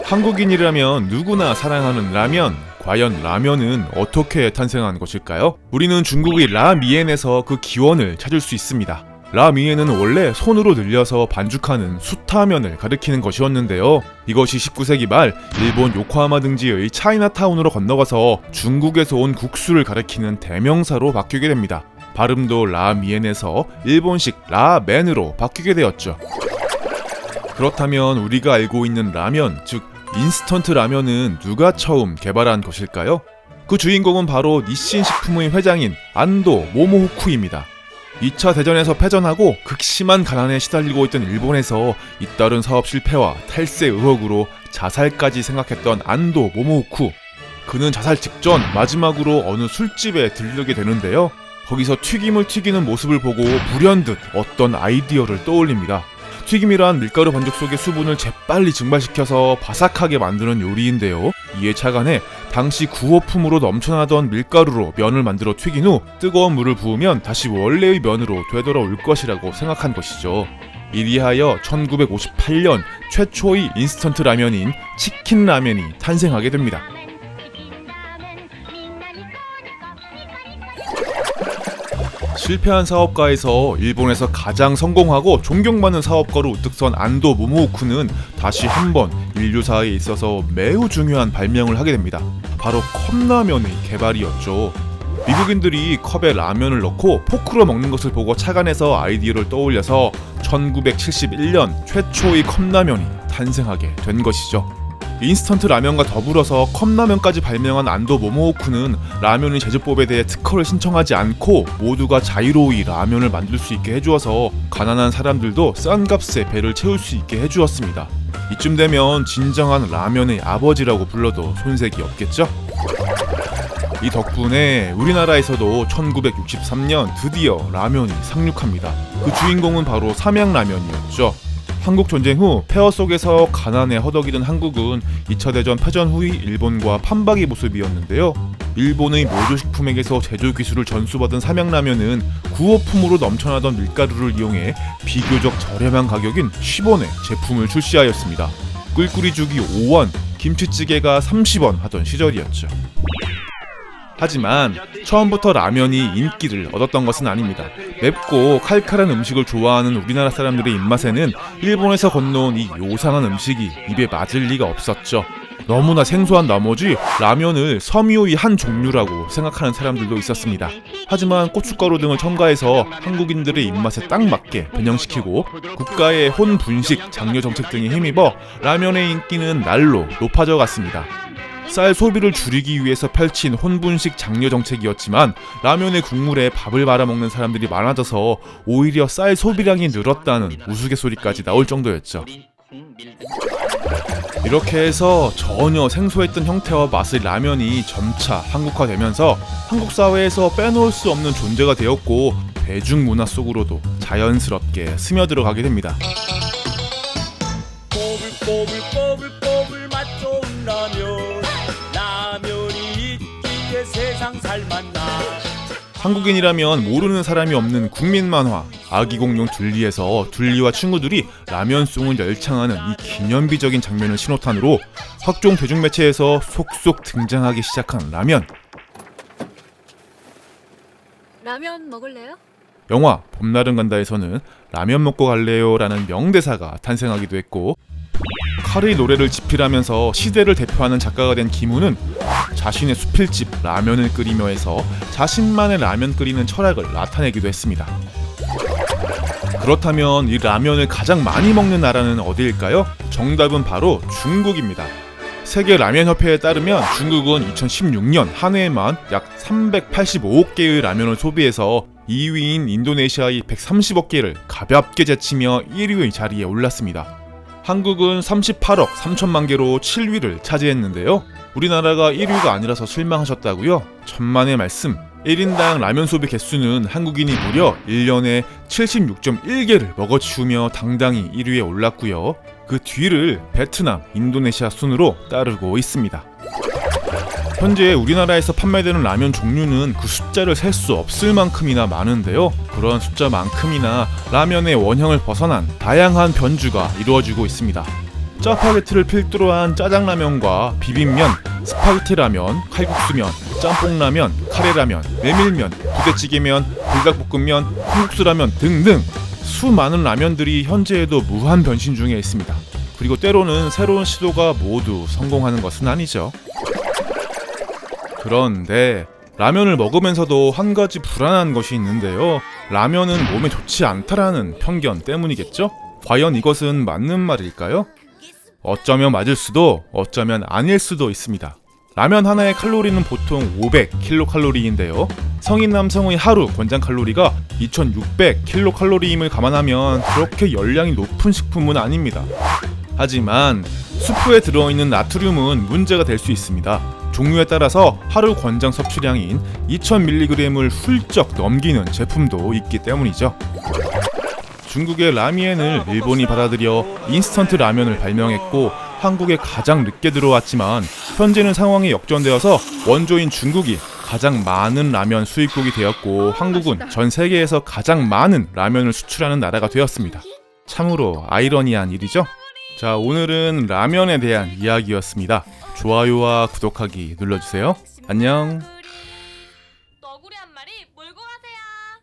한국인이라면 누구나 사랑하는 라면. 과연 라면은 어떻게 탄생한 것일까요? 우리는 중국의 라미엔에서 그 기원을 찾을 수 있습니다. 라미엔은 원래 손으로 늘려서 반죽하는 수타면을 가리키는 것이었는데요. 이것이 19세기 말 일본 요코하마 등지의 차이나타운으로 건너가서 중국에서 온 국수를 가리키는 대명사로 바뀌게 됩니다. 발음도 라미엔에서 일본식 라멘으로 바뀌게 되었죠. 그렇다면 우리가 알고 있는 라면, 즉 인스턴트 라면은 누가 처음 개발한 것일까요? 그 주인공은 바로 니신 식품의 회장인 안도 모모후쿠입니다. 2차 대전에서 패전하고 극심한 가난에 시달리고 있던 일본에서 잇따른 사업 실패와 탈세 의혹으로 자살까지 생각했던 안도 모모후쿠. 그는 자살 직전 마지막으로 어느 술집에 들르게 되는데요. 거기서 튀김을 튀기는 모습을 보고 불현듯 어떤 아이디어를 떠올립니다. 튀김이란 밀가루 반죽 속의 수분을 재빨리 증발시켜서 바삭하게 만드는 요리인데요. 이에 착안해 당시 구호품으로 넘쳐나던 밀가루로 면을 만들어 튀긴 후 뜨거운 물을 부으면 다시 원래의 면으로 되돌아올 것이라고 생각한 것이죠. 이리하여 1958년 최초의 인스턴트 라면인 치킨 라면이 탄생하게 됩니다. 실패한 사업가에서 일본에서 가장 성공하고 존경받는 사업가로 우뚝 선 안도 모모후쿠는 다시 한번 인류사에 있어서 매우 중요한 발명을 하게 됩니다. 바로 컵라면의 개발이었죠. 미국인들이 컵에 라면을 넣고 포크로 먹는 것을 보고 착안해서 아이디어를 떠올려서 1971년 최초의 컵라면이 탄생하게 된 것이죠. 인스턴트 라면과 더불어서 컵라면까지 발명한 안도 모모후쿠는 라면의 제조법에 대해 특허를 신청하지 않고 모두가 자유로이 라면을 만들 수 있게 해주어서 가난한 사람들도 싼 값에 배를 채울 수 있게 해주었습니다. 이쯤 되면 진정한 라면의 아버지라고 불러도 손색이 없겠죠? 이 덕분에 우리나라에서도 1963년 드디어 라면이 상륙합니다. 그 주인공은 바로 삼양라면이었죠. 한국 전쟁 후 폐허 속에서 가난에 허덕이던 한국은 2차 대전 패전 후의 일본과 판박이 모습이었는데요. 일본의 모조식품에게서 제조 기술을 전수받은 삼양라면은 구호품으로 넘쳐나던 밀가루를 이용해 비교적 저렴한 가격인 10원에 제품을 출시하였습니다. 꿀꿀이죽이 5원, 김치찌개가 30원 하던 시절이었죠. 하지만 처음부터 라면이 인기를 얻었던 것은 아닙니다. 맵고 칼칼한 음식을 좋아하는 우리나라 사람들의 입맛에는 일본에서 건너온 이 요상한 음식이 입에 맞을 리가 없었죠. 너무나 생소한 나머지 라면을 섬유의 한 종류라고 생각하는 사람들도 있었습니다. 하지만 고춧가루 등을 첨가해서 한국인들의 입맛에 딱 맞게 변형시키고 국가의 혼분식 장려 정책 등에 힘입어 라면의 인기는 날로 높아져 갔습니다. 쌀 소비를 줄이기 위해서 펼친 혼분식 장려 정책이었지만 라면의 국물에 밥을 말아먹는 사람들이 많아져서 오히려 쌀 소비량이 늘었다는 우스갯소리까지 나올 정도였죠. 이렇게 해서 전혀 생소했던 형태와 맛의 라면이 점차 한국화되면서 한국 사회에서 빼놓을 수 없는 존재가 되었고 대중문화 속으로도 자연스럽게 스며들어가게 됩니다. 꼬불꼬불꼬불꼬불 맛 좋은 라면이 있기에 세상 살맛나. 한국인이라면 모르는 사람이 없는 국민 만화 아기공룡 둘리에서 둘리와 친구들이 라면송을 열창하는 이 기념비적인 장면을 신호탄으로 각종 대중매체에서 속속 등장하기 시작한 라면. 라면 먹을래요? 영화 봄날은 간다에서는 라면 먹고 갈래요 라는 명대사가 탄생하기도 했고, 카레의 노래를 집필하면서 시대를 대표하는 작가가 된 김우는 자신의 수필집 라면을 끓이며 해서 자신만의 라면 끓이는 철학을 나타내기도 했습니다. 그렇다면 이 라면을 가장 많이 먹는 나라는 어디일까요? 정답은 바로 중국입니다. 세계 라면협회에 따르면 중국은 2016년 한 해에만 약 385억 개의 라면을 소비해서 2위인 인도네시아의 130억 개를 가볍게 제치며 1위의 자리에 올랐습니다. 한국은 38억 3천만 개로 7위를 차지했는데요. 우리나라가 1위가 아니라서 실망하셨다고요? 천만의 말씀. 1인당 라면 소비 개수는 한국인이 무려 1년에 76.1개를 먹어치우며 당당히 1위에 올랐고요. 그 뒤를 베트남, 인도네시아 순으로 따르고 있습니다. 현재 우리나라에서 판매되는 라면 종류는 그 숫자를 셀 수 없을 만큼이나 많은데요. 그런 숫자만큼이나 라면의 원형을 벗어난 다양한 변주가 이루어지고 있습니다. 짜파게티를 필두로 한 짜장라면과 비빔면, 스파게티라면, 칼국수면, 짬뽕라면, 카레라면, 메밀면, 부대찌개면, 불닭볶음면, 콩국수라면 등등 수많은 라면들이 현재에도 무한 변신 중에 있습니다. 그리고 때로는 새로운 시도가 모두 성공하는 것은 아니죠. 그런데 라면을 먹으면서도 한 가지 불안한 것이 있는데요. 라면은 몸에 좋지 않다라는 편견 때문이겠죠? 과연 이것은 맞는 말일까요? 어쩌면 맞을 수도, 어쩌면 아닐 수도 있습니다. 라면 하나의 칼로리는 보통 500kcal인데요. 성인 남성의 하루 권장 칼로리가 2600kcal임을 감안하면 그렇게 열량이 높은 식품은 아닙니다. 하지만 수프에 들어있는 나트륨은 문제가 될 수 있습니다. 종류에 따라서 하루 권장 섭취량인 2000mg을 훌쩍 넘기는 제품도 있기 때문이죠. 중국의 라미엔을 일본이 받아들여 인스턴트 라면을 발명했고 한국에 가장 늦게 들어왔지만 현재는 상황이 역전되어서 원조인 중국이 가장 많은 라면 수입국이 되었고 한국은 전 세계에서 가장 많은 라면을 수출하는 나라가 되었습니다. 참으로 아이러니한 일이죠? 자, 오늘은 라면에 대한 이야기였습니다. 좋아요와 구독하기 눌러주세요. 안녕.